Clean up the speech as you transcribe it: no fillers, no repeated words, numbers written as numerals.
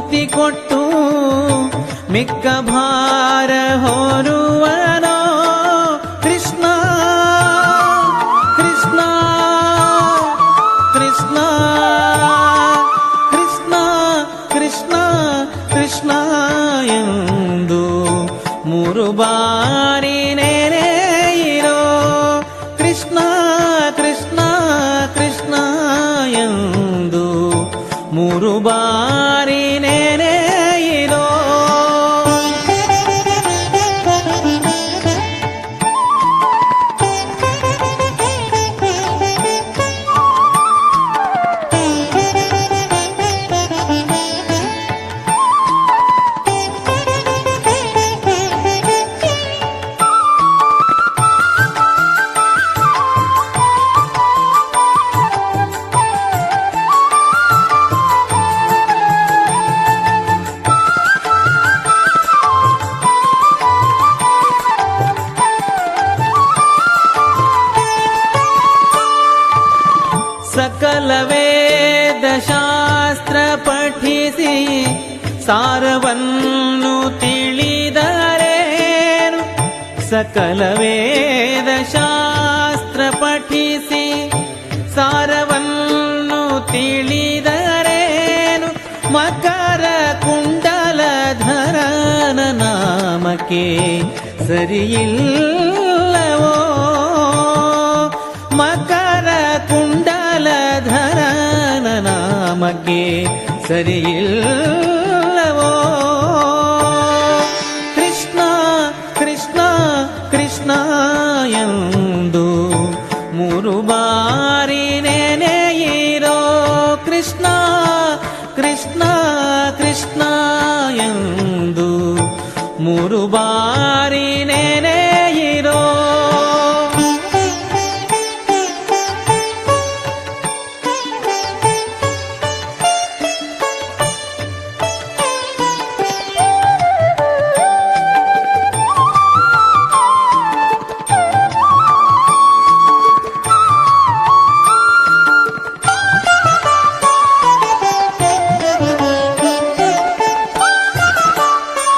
ವಿಭೂತಿ ಕೊಟ್ಟು ಮಿಕ್ಕ ಭಾರ ಹೊರುವನೋ ಕೃಷ್ಣ ಕೃಷ್ಣ ಕೃಷ್ಣ ಕೃಷ್ಣ ಕೃಷ್ಣ ಕೃಷ್ಣ ಎಂದು ಮೂರು ಬಾರಿ ನೆನೆಯಿರೋ ಕೃಷ್ಣ ಕೃಷ್ಣ ಕೃಷ್ಣ ಎಂದು ಮೂರು ಬಾರಿ ನೆನೆಯಿರೋ ಸಕಲ ವೇದ ಶಾಸ್ತ್ರ ಪಠಿಸಿ ಸಾರವನ್ನು ತಿಳಿದರೇನು ಸಕಲ ವೇದ ಶಾಸ್ತ್ರ ಪಠಿಸಿ ಸಾರವನ್ನು ತಿಳಿದರೇನು ಮಕರ ಕುಂಡಲಧರನ ನಾಮಕ್ಕೆ ಸರಿಯಿಲ್ಲವೋ ಮಕರ ಕುಂಡಲಧರನ ನಾಮಕ್ಕೆ ಸರಿಯಿಲ್ಲವೋ ಕೃಷ್ಣ ಕೃಷ್ಣ ಕೃಷ್ಣ ಎಂದು ಮೂರು ಬಾರಿ ನೆನೆಯಿರೋ ಕೃಷ್ಣ ಕೃಷ್ಣ ಕೃಷ್ಣ ಎಂದು ಮೂರು ಬಾರಿ ನೆನೆ